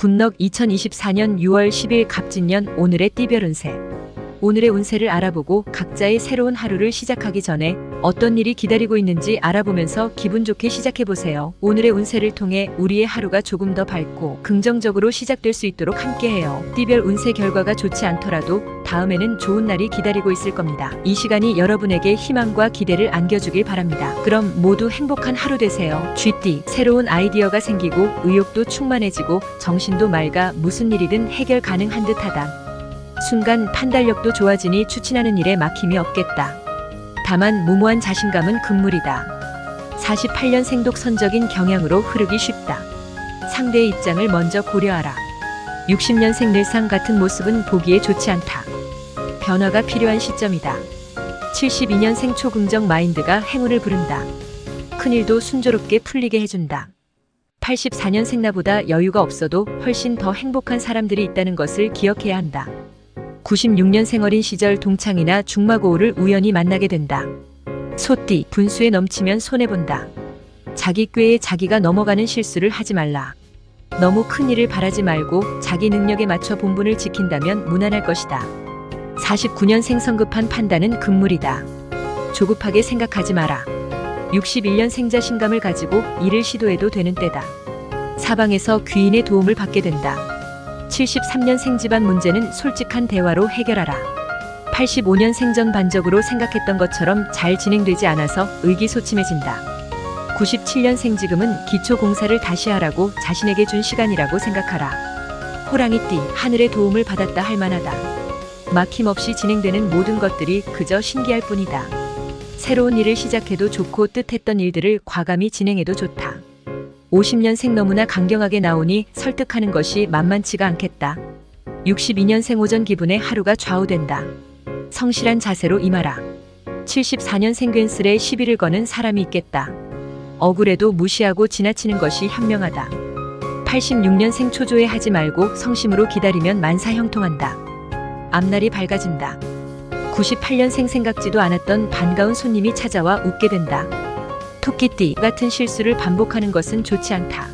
굿넉 2024년 6월 10일 갑진년 오늘의 띠별 운세. 오늘의 운세를 알아보고 각자의 새로운 하루를 시작하기 전에 어떤 일이 기다리고 있는지 알아보면서 기분 좋게 시작해보세요. 오늘의 운세를 통해 우리의 하루가 조금 더 밝고 긍정적으로 시작될 수 있도록 함께해요. 띠별 운세 결과가 좋지 않더라도 다음에는 좋은 날이 기다리고 있을 겁니다. 이 시간이 여러분에게 희망과 기대를 안겨주길 바랍니다. 그럼 모두 행복한 하루 되세요. 쥐띠, 새로운 아이디어가 생기고 의욕도 충만해지고 정신도 맑아 무슨 일이든 해결 가능한 듯하다. 순간 판단력도 좋아지니 추진하는 일에 막힘이 없겠다. 다만 무모한 자신감은 금물이다. 48년 독선적인 경향으로 흐르기 쉽다. 상대의 입장을 먼저 고려하라. 60년생 늘상 같은 모습은 보기에 좋지 않다. 변화가 필요한 시점이다. 72년생 초긍정 마인드가 행운을 부른다. 큰일도 순조롭게 풀리게 해준다. 84년생 나보다 여유가 없어도 훨씬 더 행복한 사람들이 있다는 것을 기억해야 한다. 96년생 어린 시절 동창이나 중마고우를 우연히 만나게 된다. 소띠, 분수에 넘치면 손해본다. 자기 꾀에 자기가 넘어가는 실수를 하지 말라. 너무 큰 일을 바라지 말고 자기 능력에 맞춰 본분을 지킨다면 무난할 것이다. 49년생 성급한 판단은 금물이다. 조급하게 생각하지 마라. 61년생 자신감을 가지고 일을 시도해도 되는 때다. 사방에서 귀인의 도움을 받게 된다. 73년생 집안 문제는 솔직한 대화로 해결하라. 85년생 전반적으로 생각했던 것처럼 잘 진행되지 않아서 의기소침해진다. 97년생 지금은 기초공사를 다시 하라고 자신에게 준 시간이라고 생각하라. 호랑이띠, 하늘의 도움을 받았다 할 만하다. 막힘없이 진행되는 모든 것들이 그저 신기할 뿐이다. 새로운 일을 시작해도 좋고 뜻했던 일들을 과감히 진행해도 좋다. 50년생 너무나 강경하게 나오니 설득하는 것이 만만치가 않겠다. 62년생 오전 기분에 하루가 좌우된다. 성실한 자세로 임하라. 74년생 괜스레 시비를 거는 사람이 있겠다. 억울해도 무시하고 지나치는 것이 현명하다. 86년생 초조해 하지 말고 성심으로 기다리면 만사형통한다. 앞날이 밝아진다. 98년생 생각지도 않았던 반가운 손님이 찾아와 웃게 된다. 토끼띠, 같은 실수를 반복하는 것은 좋지 않다.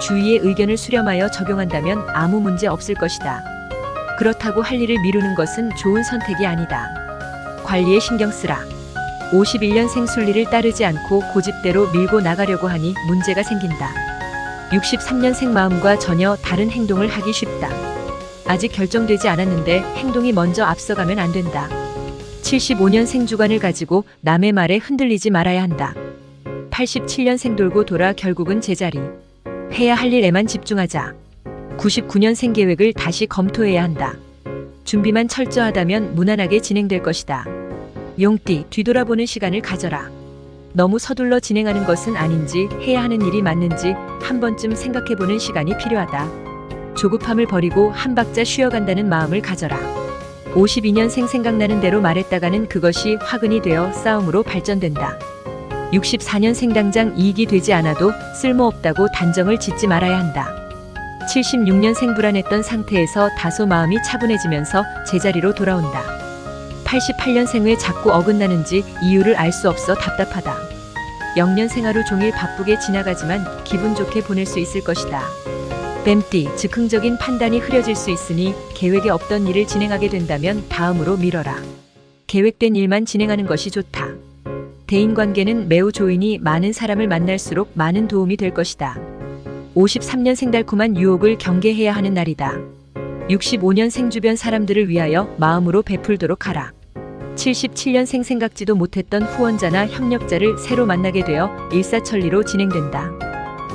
주위의 의견을 수렴하여 적용한다면 아무 문제 없을 것이다. 그렇다고 할 일을 미루는 것은 좋은 선택이 아니다. 관리에 신경 쓰라. 51년생 순리를 따르지 않고 고집대로 밀고 나가려고 하니 문제가 생긴다. 63년생 마음과 전혀 다른 행동을 하기 쉽다. 아직 결정되지 않았는데 행동이 먼저 앞서가면 안 된다. 75년생 주관을 가지고 남의 말에 흔들리지 말아야 한다. 87년생 돌고 돌아 결국은 제자리. 해야 할 일에만 집중하자. 99년생 계획을 다시 검토해야 한다. 준비만 철저하다면 무난하게 진행될 것이다. 용띠, 뒤돌아보는 시간을 가져라. 너무 서둘러 진행하는 것은 아닌지 해야 하는 일이 맞는지 한 번쯤 생각해보는 시간이 필요하다. 조급함을 버리고 한 박자 쉬어간다는 마음을 가져라. 52년생 생각나는 대로 말했다가는 그것이 화근이 되어 싸움으로 발전된다. 64년생 당장 이익이 되지 않아도 쓸모없다고 단정을 짓지 말아야 한다. 76년생 불안했던 상태에서 다소 마음이 차분해지면서 제자리로 돌아온다. 88년생 왜 자꾸 어긋나는지 이유를 알 수 없어 답답하다. 0년생 하루 종일 바쁘게 지나가지만 기분 좋게 보낼 수 있을 것이다. 뱀띠, 즉흥적인 판단이 흐려질 수 있으니 계획에 없던 일을 진행하게 된다면 다음으로 미뤄라. 계획된 일만 진행하는 것이 좋다. 대인관계는 매우 좋으니 많은 사람을 만날수록 많은 도움이 될 것이다. 53년생 달콤한 유혹을 경계해야 하는 날이다. 65년생 주변 사람들을 위하여 마음으로 베풀도록 하라. 77년생 생각지도 못했던 후원자나 협력자를 새로 만나게 되어 일사천리로 진행된다.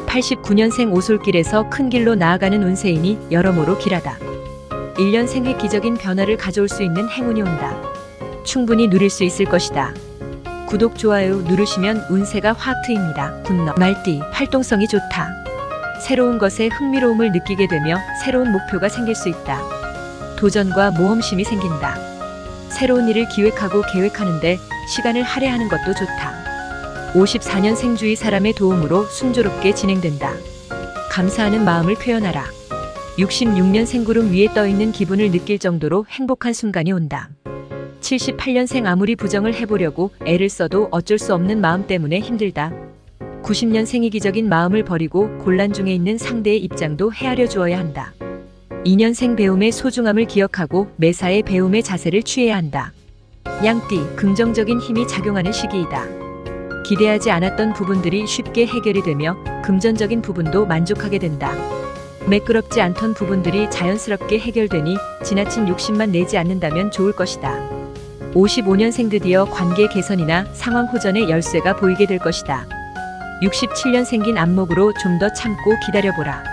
89년생 오솔길에서 큰 길로 나아가는 운세이니 여러모로 길하다. 1년생 획기적인 변화를 가져올 수 있는 행운이 온다. 충분히 누릴 수 있을 것이다. 구독, 좋아요 누르시면 운세가 확 트입니다. 굿넉. 말띠, 활동성이 좋다. 새로운 것에 흥미로움을 느끼게 되며 새로운 목표가 생길 수 있다. 도전과 모험심이 생긴다. 새로운 일을 기획하고 계획하는데 시간을 할애하는 것도 좋다. 54년생 주위 사람의 도움으로 순조롭게 진행된다. 감사하는 마음을 표현하라. 66년생 구름 위에 떠있는 기분을 느낄 정도로 행복한 순간이 온다. 78년생 아무리 부정을 해보려고 애를 써도 어쩔 수 없는 마음 때문에 힘들다. 90년생 이기적인 마음을 버리고 곤란 중에 있는 상대의 입장도 헤아려 주어야 한다. 2년생 배움의 소중함을 기억하고 매사에 배움의 자세를 취해야 한다. 양띠, 긍정적인 힘이 작용하는 시기이다. 기대하지 않았던 부분들이 쉽게 해결이 되며 금전적인 부분도 만족하게 된다. 매끄럽지 않던 부분들이 자연스럽게 해결되니 지나친 욕심만 내지 않는다면 좋을 것이다. 55년생 드디어 관계 개선이나 상황 호전의 열쇠가 보이게 될 것이다. 67년 생긴 안목으로 좀 더 참고 기다려보라.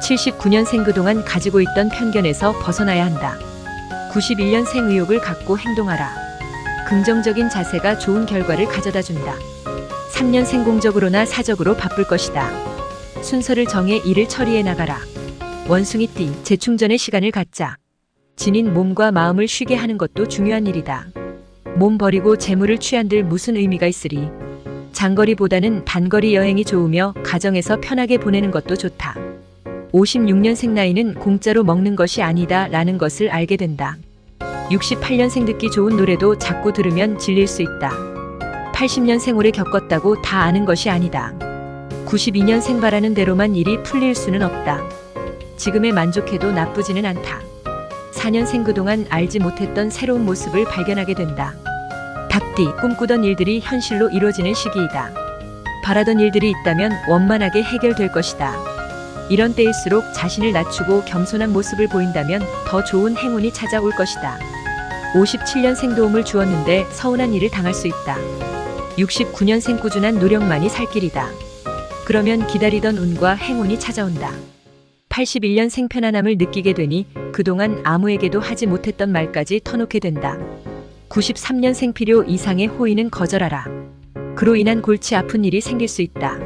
79년생 그동안 가지고 있던 편견에서 벗어나야 한다. 91년생 의욕을 갖고 행동하라. 긍정적인 자세가 좋은 결과를 가져다 준다. 3년생 공적으로나 사적으로 바쁠 것이다. 순서를 정해 일을 처리해 나가라. 원숭이띠, 재충전의 시간을 갖자. 지닌 몸과 마음을 쉬게 하는 것도 중요한 일이다. 몸 버리고 재물을 취한들 무슨 의미가 있으리. 장거리보다는 단거리 여행이 좋으며 가정에서 편하게 보내는 것도 좋다. 56년생 나이는 공짜로 먹는 것이 아니다 라는 것을 알게 된다. 68년생 듣기 좋은 노래도 자꾸 들으면 질릴 수 있다. 80년생 오래 겪었다고 다 아는 것이 아니다. 92년생 바라는 대로만 일이 풀릴 수는 없다. 지금에 만족해도 나쁘지는 않다. 4년생 그동안 알지 못했던 새로운 모습을 발견하게 된다. 닭띠, 꿈꾸던 일들이 현실로 이루어지는 시기이다. 바라던 일들이 있다면 원만하게 해결될 것이다. 이런 때일수록 자신을 낮추고 겸손한 모습을 보인다면 더 좋은 행운이 찾아올 것이다. 57년생 도움을 주었는데 서운한 일을 당할 수 있다. 69년생 꾸준한 노력만이 살 길이다. 그러면 기다리던 운과 행운이 찾아온다. 81년생 편안함을 느끼게 되니 그동안 아무에게도 하지 못했던 말까지 터놓게 된다. 93년생 필요 이상의 호의는 거절하라. 그로 인한 골치 아픈 일이 생길 수 있다.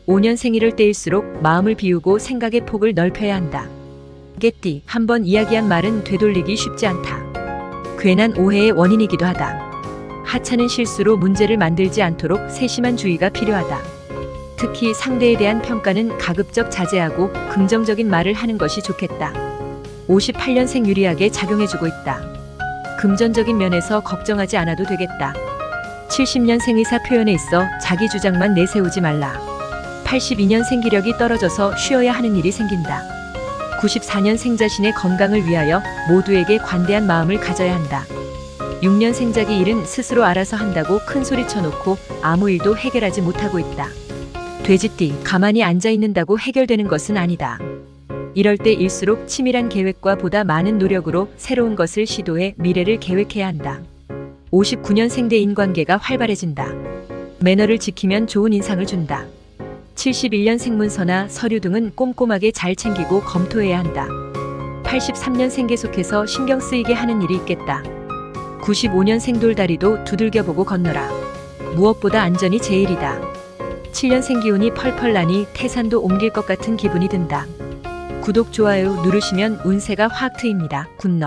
5년생 이럴 때일수록 마음을 비우고 생각의 폭을 넓혀야 한다. 개띠, 한번 이야기한 말은 되돌리기 쉽지 않다. 괜한 오해의 원인이기도 하다. 하찮은 실수로 문제를 만들지 않도록 세심한 주의가 필요하다. 특히 상대에 대한 평가는 가급적 자제하고 긍정적인 말을 하는 것이 좋겠다. 58년생 유리하게 작용해주고 있다. 금전적인 면에서 걱정하지 않아도 되겠다. 70년생 의사 표현에 있어 자기 주장만 내세우지 말라. 82년생 기력이 떨어져서 쉬어야 하는 일이 생긴다. 94년생 자신의 건강을 위하여 모두에게 관대한 마음을 가져야 한다. 6년생 자기 일은 스스로 알아서 한다고 큰 소리 쳐놓고 아무 일도 해결하지 못하고 있다. 돼지띠, 가만히 앉아 있는다고 해결되는 것은 아니다. 이럴 때일수록 치밀한 계획과 보다 많은 노력으로 새로운 것을 시도해 미래를 계획해야 한다. 59년생 대 인관계가 활발해진다. 매너를 지키면 좋은 인상을 준다. 71년생 문서나 서류 등은 꼼꼼하게 잘 챙기고 검토해야 한다. 83년생 계속해서 신경 쓰이게 하는 일이 있겠다. 95년생 돌다리도 두들겨보고 건너라. 무엇보다 안전이 제일이다. 7년생 기운이 펄펄 나니 태산도 옮길 것 같은 기분이 든다. 구독, 좋아요 누르시면 운세가 확 트입니다. 굿럭.